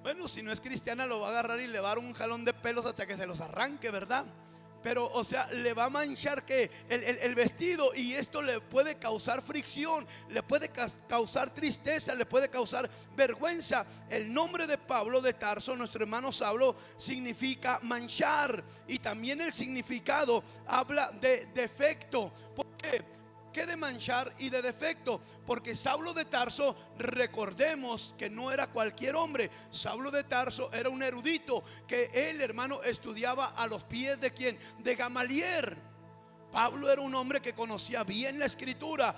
Bueno, si no es cristiana lo va a agarrar y le va a dar un jalón de pelos hasta que se los arranque, ¿verdad? Pero, o sea, le va a manchar que el vestido, y esto le puede causar fricción, le puede causar tristeza, le puede causar vergüenza. El nombre de Pablo de Tarso, nuestro hermano Saulo, significa manchar, y también el significado habla de defecto. ¿Por qué? ¿Qué de manchar y de defecto? Porque Saulo de Tarso, recordemos que no era cualquier hombre. Saulo de Tarso era un erudito, que él, hermano, estudiaba a los pies de ¿quién? De Gamaliel. Pablo era un hombre que conocía bien la escritura,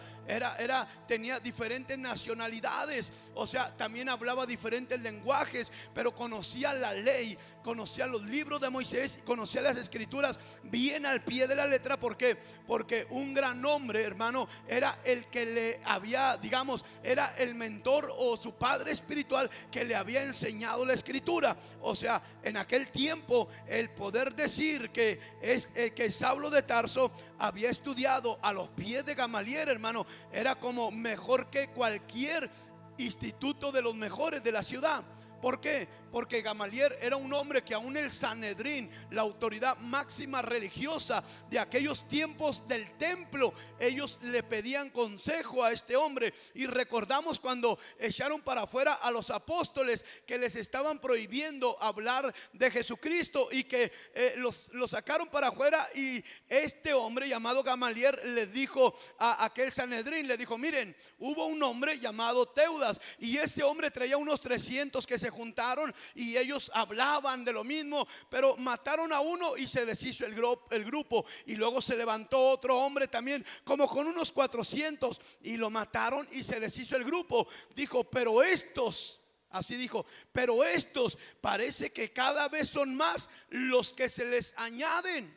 tenía diferentes nacionalidades, o sea, también hablaba diferentes lenguajes, pero conocía la ley, conocía los libros de Moisés, conocía las escrituras bien al pie de la letra. ¿Por qué? Porque un gran hombre, hermano, era el que le había, digamos, era el mentor o su padre espiritual que le había enseñado la escritura. O sea, en aquel tiempo el poder decir que Saulo de Tarso había estudiado a los pies de Gamaliel, hermano, era como mejor que cualquier instituto de los mejores de la ciudad. ¿Por qué? Porque Gamaliel era un hombre que aún el Sanedrín, la autoridad máxima religiosa de aquellos tiempos del templo, ellos le pedían consejo a este hombre. Y recordamos cuando echaron para afuera a los apóstoles, que les estaban prohibiendo hablar de Jesucristo, y que los sacaron para afuera. Y este hombre llamado Gamaliel le dijo a aquel Sanedrín, le dijo: miren, hubo un hombre llamado Teudas, y ese hombre traía unos 300 que se juntaron, y ellos hablaban de lo mismo, pero mataron a uno y se deshizo el grupo. Y luego se levantó otro hombre también, como con unos 400, y lo mataron y se deshizo el grupo. Dijo: pero estos, así dijo, pero estos parece que cada vez son más los que se les añaden.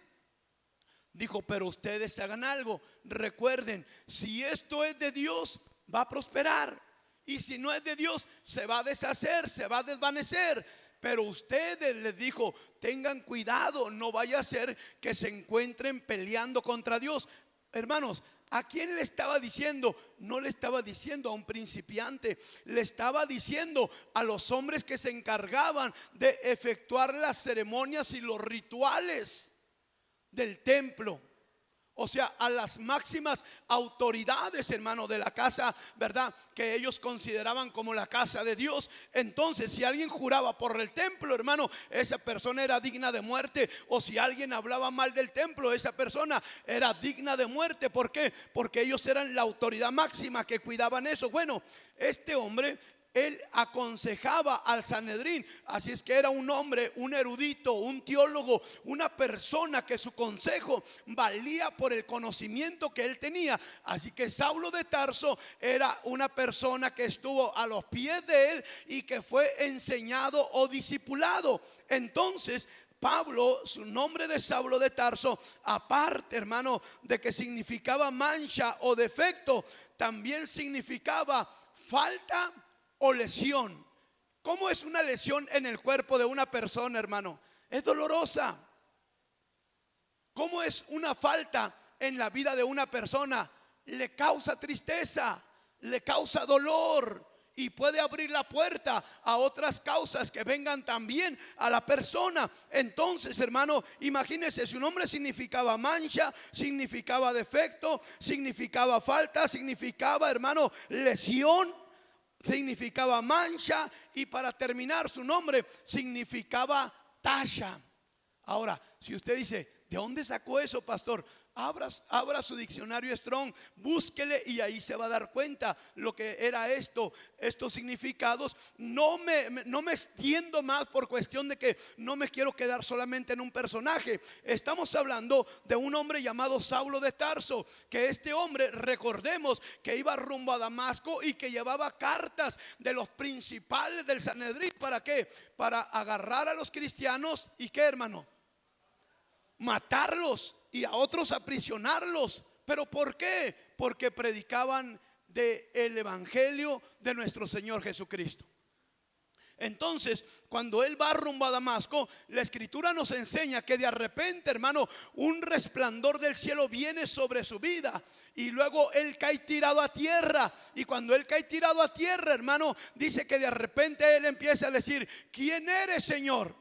Dijo: pero ustedes hagan algo, recuerden, si esto es de Dios, va a prosperar, y si no es de Dios, se va a deshacer, se va a desvanecer. Pero ustedes, les dijo, tengan cuidado, no vaya a ser que se encuentren peleando contra Dios. Hermanos, ¿a quién le estaba diciendo? No le estaba diciendo a un principiante, le estaba diciendo a los hombres que se encargaban de efectuar las ceremonias y los rituales del templo. O sea, a las máximas autoridades, hermano, de la casa, ¿verdad? Que ellos consideraban como la casa de Dios. Entonces, si alguien juraba por el templo, hermano, esa persona era digna de muerte. O si alguien hablaba mal del templo, esa persona era digna de muerte. ¿Por qué? Porque ellos eran la autoridad máxima que cuidaban eso. Bueno, este hombre, él aconsejaba al Sanedrín. Así es que era un hombre, un erudito, un teólogo, una persona que su consejo valía por el conocimiento que él tenía. Así que Saulo de Tarso era una persona que estuvo a los pies de él y que fue enseñado o discipulado. Entonces Pablo, su nombre de Saulo de Tarso, aparte, hermano, de que significaba mancha o defecto, también significaba falta o lesión. ¿Cómo es una lesión en el cuerpo de una persona, hermano? Es dolorosa. ¿Cómo es una falta en la vida de una persona? Le causa tristeza, le causa dolor, y puede abrir la puerta a otras causas que vengan también a la persona. Entonces, hermano, imagínese, su nombre significaba mancha, significaba defecto, significaba falta, significaba, hermano, lesión, significaba mancha, y para terminar, su nombre significaba tacha. Ahora, si usted dice: ¿de dónde sacó eso, pastor? Abra su diccionario Strong, búsquele, y ahí se va a dar cuenta lo que era estos significados. No me extiendo más por cuestión de que no me quiero quedar solamente en un personaje. Estamos hablando de un hombre llamado Saulo de Tarso, que este hombre, recordemos que iba rumbo a Damasco y que llevaba cartas de los principales del Sanedrín. ¿Para qué? Para agarrar a los cristianos y ¿qué, hermano? Matarlos, y a otros aprisionarlos. ¿Pero por qué? Porque predicaban del evangelio de nuestro Señor Jesucristo. Entonces, cuando él va rumbo a Damasco, la escritura nos enseña que de repente, hermano, un resplandor del cielo viene sobre su vida y luego él cae tirado a tierra. Y cuando él cae tirado a tierra, hermano, dice que de repente él empieza a decir: ¿quién eres, Señor?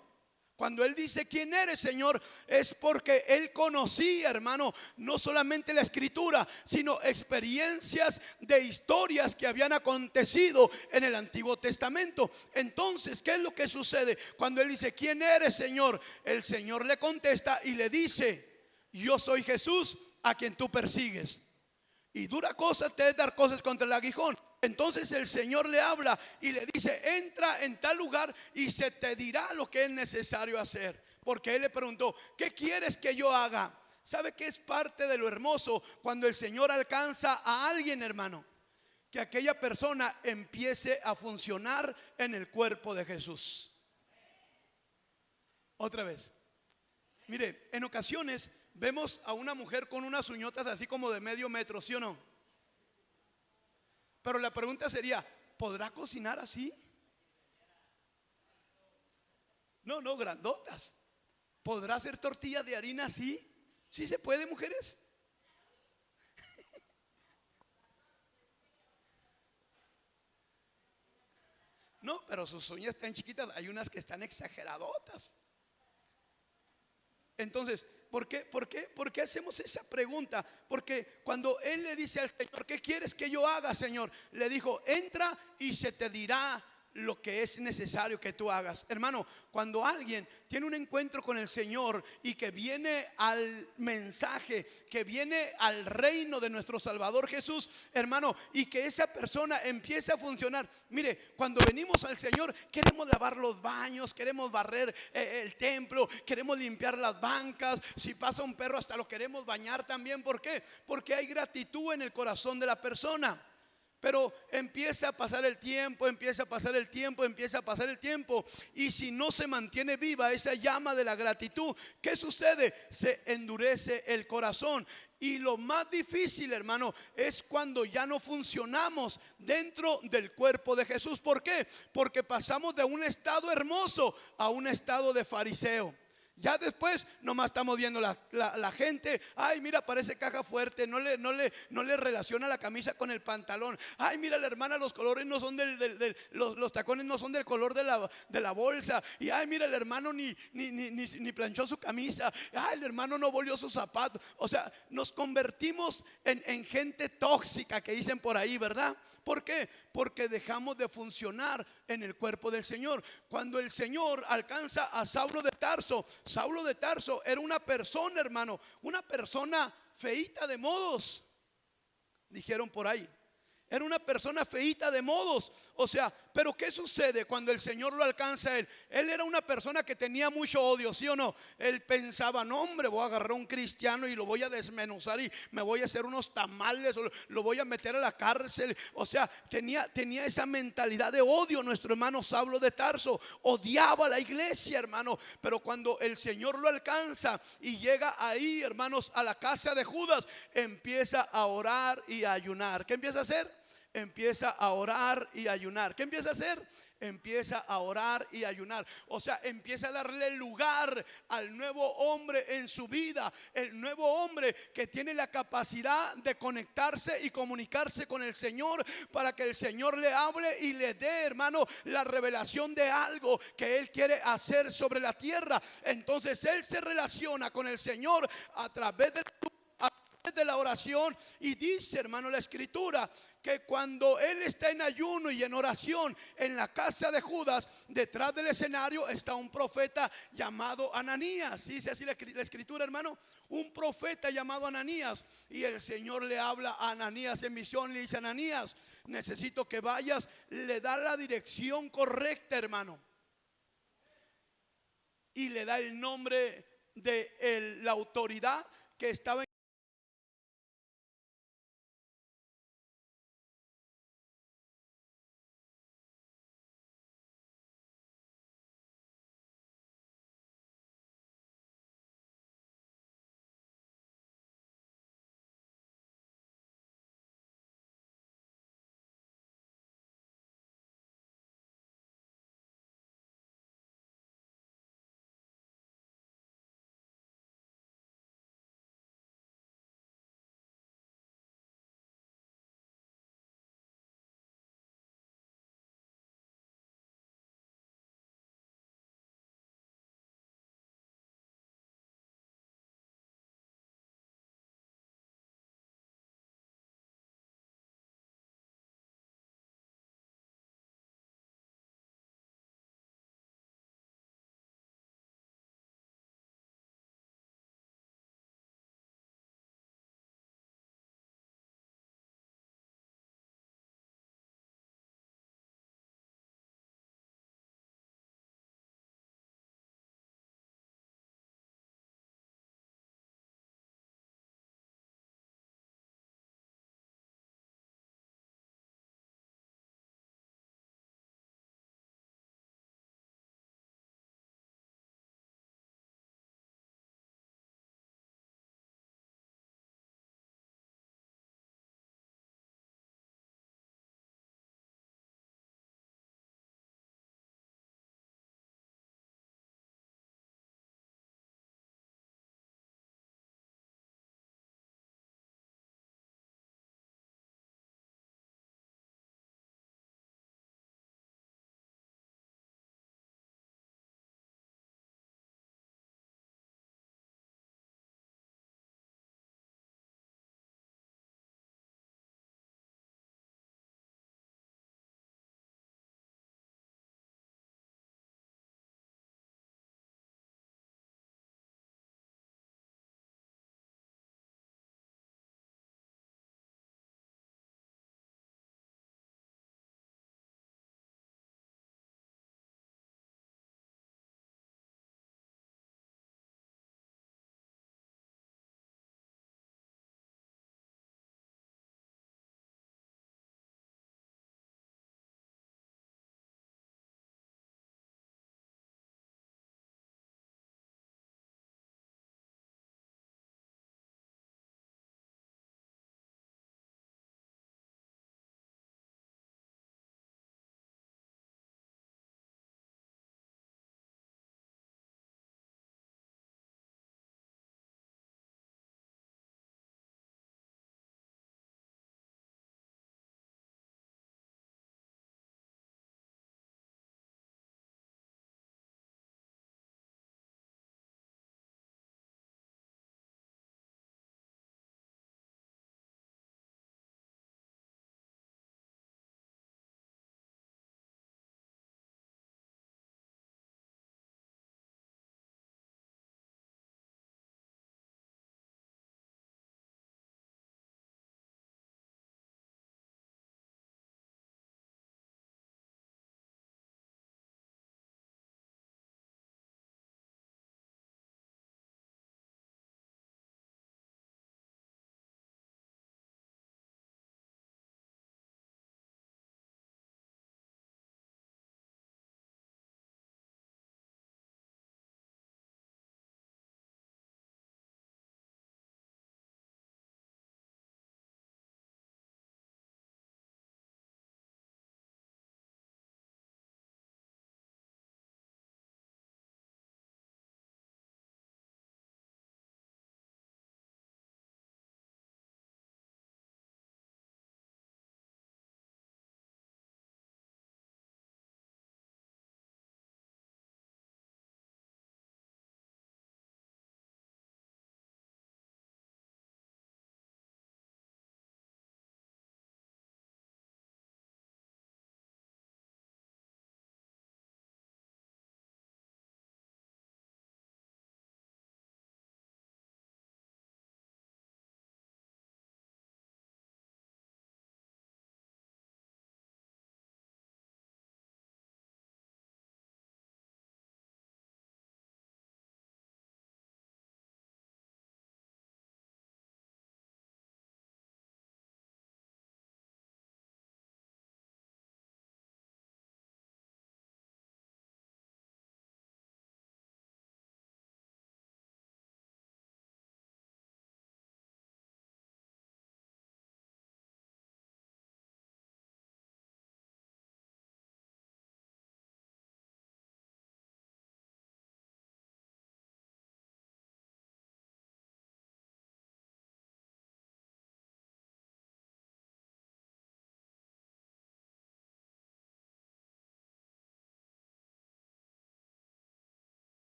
Cuando él dice ¿quién eres, Señor?, es porque él conocía, hermano, no solamente la escritura, sino experiencias de historias que habían acontecido en el Antiguo Testamento. Entonces, ¿qué es lo que sucede? Cuando él dice ¿quién eres, Señor?, el Señor le contesta y le dice: yo soy Jesús a quien tú persigues. Y dura cosa te es dar cosas contra el aguijón. Entonces el Señor le habla y le dice: entra en tal lugar y se te dirá lo que es necesario hacer. Porque él le preguntó: ¿qué quieres que yo haga? ¿Sabe qué es parte de lo hermoso cuando el Señor alcanza a alguien, hermano? Que aquella persona empiece a funcionar en el cuerpo de Jesús. Otra vez, mire, en ocasiones vemos a una mujer con unas uñotas así como de medio metro, ¿sí o no? Pero la pregunta sería: ¿podrá cocinar así? No, grandotas. ¿Podrá hacer tortillas de harina así? ¿Sí se puede, mujeres? No, pero sus uñas están chiquitas. Hay unas que están exageradotas. Entonces, ¿por qué hacemos esa pregunta? Porque cuando él le dice al Señor: ¿qué quieres que yo haga, Señor?, le dijo: entra y se te dirá lo que es necesario que tú hagas. Hermano, cuando alguien tiene un encuentro con el Señor y que viene al mensaje, que viene al reino de nuestro Salvador Jesús, hermano, y que esa persona empieza a funcionar. Mire, cuando venimos al Señor queremos lavar los baños, queremos barrer el templo, queremos limpiar las bancas. Si pasa un perro hasta lo queremos bañar también. ¿Por qué? Porque hay gratitud en el corazón de la persona. Pero empieza a pasar el tiempo, y si no se mantiene viva esa llama de la gratitud, ¿qué sucede? Se endurece el corazón. Y lo más difícil, hermano, es cuando ya no funcionamos dentro del cuerpo de Jesús. ¿Por qué? Porque pasamos de un estado hermoso a un estado de fariseo. Ya después nomás estamos viendo la gente: ay, mira, parece caja fuerte, no le relaciona la camisa con el pantalón. Ay, mira, la hermana, los colores no son los tacones no son del color de la bolsa. Y ay, mira, el hermano ni planchó su camisa. Ay, el hermano no volvió sus zapatos. O sea, nos convertimos en gente tóxica, que dicen por ahí, ¿verdad? ¿Por qué? Porque dejamos de funcionar en el cuerpo del Señor. Cuando el Señor alcanza a Saulo de Tarso era una persona, hermano, una persona feíta de modos, dijeron por ahí. Era una persona feíta de modos. O sea, pero ¿qué sucede cuando el Señor lo alcanza a él? Él era una persona que tenía mucho odio, ¿sí o no? Él pensaba: no, hombre, voy a agarrar a un cristiano y lo voy a desmenuzar y me voy a hacer unos tamales, o lo voy a meter a la cárcel. O sea, tenía esa mentalidad de odio. Nuestro hermano Saulo de Tarso odiaba a la iglesia, hermano. Pero cuando el Señor lo alcanza y llega ahí, hermanos, a la casa de Judas, empieza a orar y a ayunar. ¿Qué empieza a hacer? Empieza a orar y ayunar. ¿Qué empieza a hacer? Empieza a orar y ayunar. O sea, empieza a darle lugar al nuevo hombre en su vida. El nuevo hombre que tiene la capacidad de conectarse y comunicarse con el Señor, para que el Señor le hable y le dé, hermano, la revelación de algo que Él quiere hacer sobre la tierra. Entonces Él se relaciona con el Señor a través de la oración. Y dice, hermano, la escritura, que cuando él está en ayuno y en oración en la casa de Judas, detrás del escenario está un profeta llamado Ananías. Dice así la escritura, hermano: un profeta llamado Ananías. Y el Señor le habla a Ananías en visión. Le dice: Ananías, necesito que vayas. Le da la dirección correcta, hermano, y le da el nombre de la autoridad que estaba